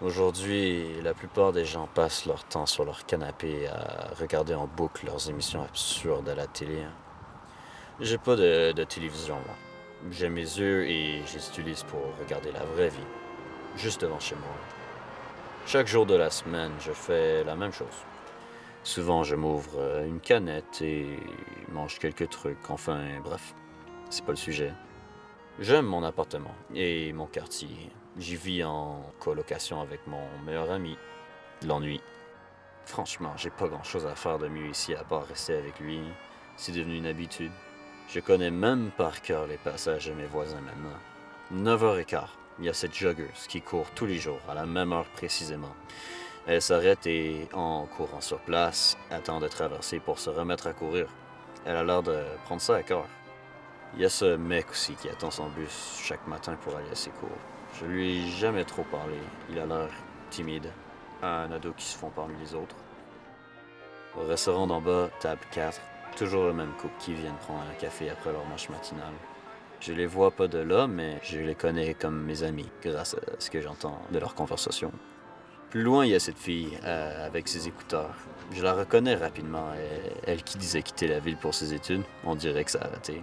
Aujourd'hui, la plupart des gens passent leur temps sur leur canapé à regarder en boucle leurs émissions absurdes à la télé. J'ai pas de télévision, moi. J'ai mes yeux et je les utilise pour regarder la vraie vie, juste devant chez moi. Chaque jour de la semaine, je fais la même chose. Souvent, je m'ouvre une canette et mange quelques trucs. Enfin, bref, c'est pas le sujet. J'aime mon appartement et mon quartier. J'y vis en colocation avec mon meilleur ami. L'ennui. Franchement, j'ai pas grand-chose à faire de mieux ici à part rester avec lui. C'est devenu une habitude. Je connais même par cœur les passages de mes voisins maintenant. 9h15, il y a cette joggeuse qui court tous les jours à la même heure précisément. Elle s'arrête et, en courant sur place, attend de traverser pour se remettre à courir. Elle a l'air de prendre ça à cœur. Il y a ce mec aussi qui attend son bus chaque matin pour aller à ses cours. Je lui ai jamais trop parlé. Il a l'air timide. Un ado qui se font parmi les autres. Au restaurant d'en bas, table 4, toujours le même couple qui viennent prendre un café après leur manche matinale. Je les vois pas de là, mais je les connais comme mes amis, grâce à ce que j'entends de leur conversation. Plus loin, il y a cette fille, avec ses écouteurs. Je la reconnais rapidement, elle qui disait quitter la ville pour ses études. On dirait que ça a raté.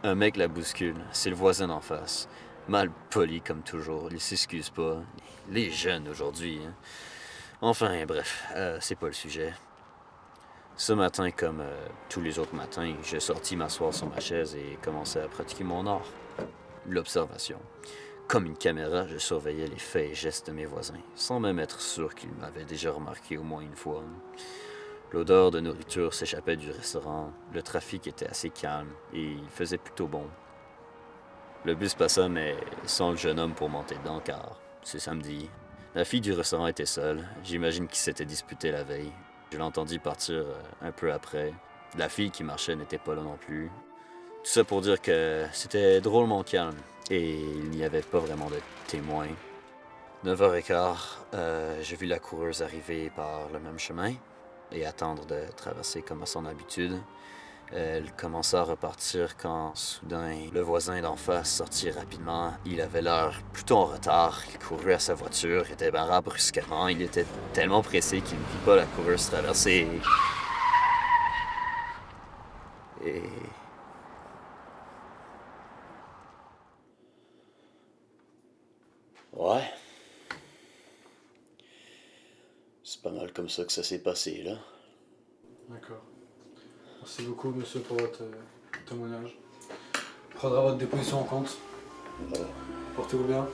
Un mec la bouscule, c'est le voisin d'en face. Mal poli comme toujours, il s'excuse pas. Les jeunes aujourd'hui, hein. Enfin, bref, c'est pas le sujet. Ce matin, comme tous les autres matins, j'ai sorti m'asseoir sur ma chaise et commencé à pratiquer mon art. L'observation. Comme une caméra, je surveillais les faits et gestes de mes voisins, sans même être sûr qu'ils m'avaient déjà remarqué au moins une fois. L'odeur de nourriture s'échappait du restaurant, le trafic était assez calme et il faisait plutôt bon. Le bus passa, mais sans le jeune homme pour monter dedans, car c'est samedi. La fille du restaurant était seule. J'imagine qu'ils s'étaient disputés la veille. Je l'entendis partir un peu après. La fille qui marchait n'était pas là non plus. Tout ça pour dire que c'était drôlement calme et il n'y avait pas vraiment de témoins. 9h15, j'ai vu la coureuse arriver par le même chemin et attendre de traverser comme à son habitude. Elle commença à repartir quand, soudain, le voisin d'en face sortit rapidement. Il avait l'air plutôt en retard. Il courut à sa voiture, était barré brusquement. Il était tellement pressé qu'il ne vit pas la coureuse traverser. Et... Ouais. C'est pas mal comme ça que ça s'est passé, là. D'accord. Merci beaucoup, monsieur, pour votre témoignage. On prendra votre déposition en compte. Ouais. Portez-vous bien.